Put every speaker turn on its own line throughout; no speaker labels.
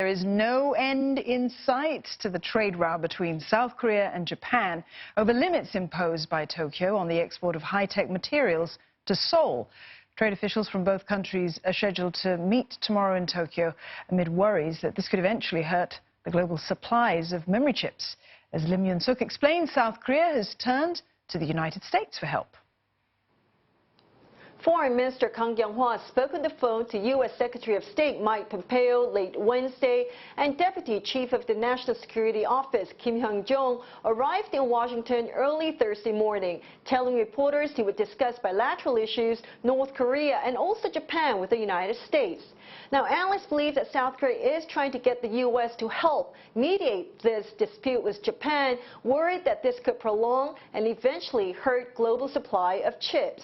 is no end in sight to the trade row between South Korea and Japan over limits imposed by Tokyo on the export of high-tech materials to Seoul. Trade officials from both countries are scheduled to meet tomorrow in Tokyo amid worries that this could eventually hurt the global supplies of memory chips. As Lim Yun-suk explains, South Korea has turned to the United States for help.
Foreign Minister Kang Kyung-hwa spoke on the phone to U.S. Secretary of State Mike Pompeo late Wednesday, and Deputy Chief of the National Security Office Kim Hyung-jong arrived in Washington early Thursday morning, telling reporters he would discuss bilateral issues, North Korea and also Japan with the United States. Now, analysts believe that South Korea is trying to get the U.S. to help mediate this dispute with Japan, worried that this could prolong and eventually hurt global supply of chips.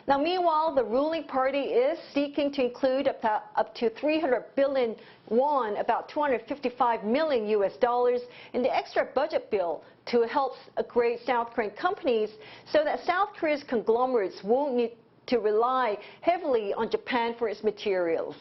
Now, meanwhile, the ruling party is seeking to include up to 300 billion won, about $255 million US, in the extra budget bill to help upgrade South Korean companies so that South Korea's conglomerates won't need to rely heavily on Japan for its materials.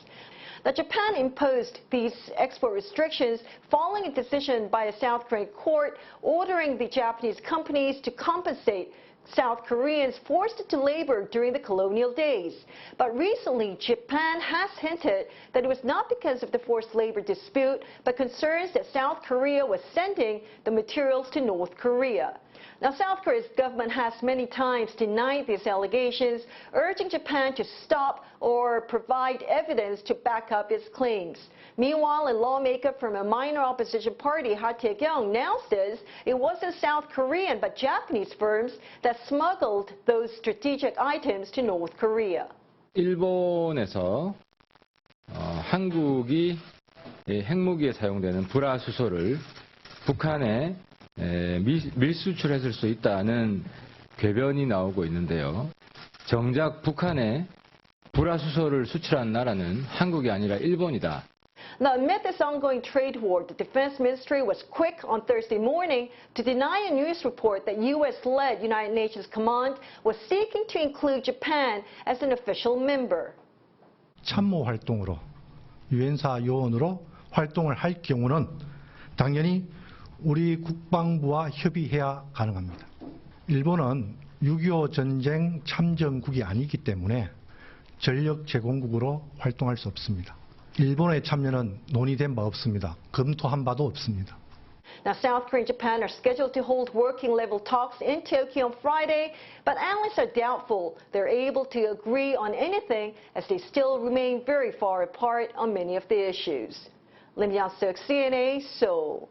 Now, Japan imposed these export restrictions following a decision by a South Korean court ordering the Japanese companies to compensate South Koreans forced to labor during the colonial days. But recently, Japan has hinted that it was not because of the forced labor dispute, but concerns that South Korea was sending the materials to North Korea. Now, South Korea's government has many times denied these allegations, urging Japan to stop or provide evidence to back up its claims. Meanwhile, a lawmaker from a minor opposition party, Ha Tae-kyung, now says it wasn't South Korean but Japanese firms that smuggled those strategic items to North Korea.
일본에서 한국이 핵무기에 사용되는 불화수소를 북한에 밀수출했을 수 있다는 궤변이 나오고 있는데요. 정작 북한에 불화수소를 수출한 나라는 한국이 아니라 일본이다.
Now, amid this ongoing trade war, the Defense Ministry was quick on Thursday morning to deny a news report that U.S.-led United Nations Command was seeking to include Japan as an official member.
참모 활동으로, 유엔사 요원으로 활동을 할 경우는 당연히 우리 국방부와 협의해야 가능합니다. 일본은 6.25 전쟁 참전국이 아니기 때문에 전력 제공국으로 활동할 수 없습니다. 일본의 참여는 논의된 바 없습니다. 검토한 바도 없습니다.
Now, South Korea and Japan are scheduled to hold working-level talks in Tokyo on Friday, but analysts are doubtful they're able to agree on anything as they still remain very far apart on many of the issues. Lim Yun-suk, CNA, Seoul.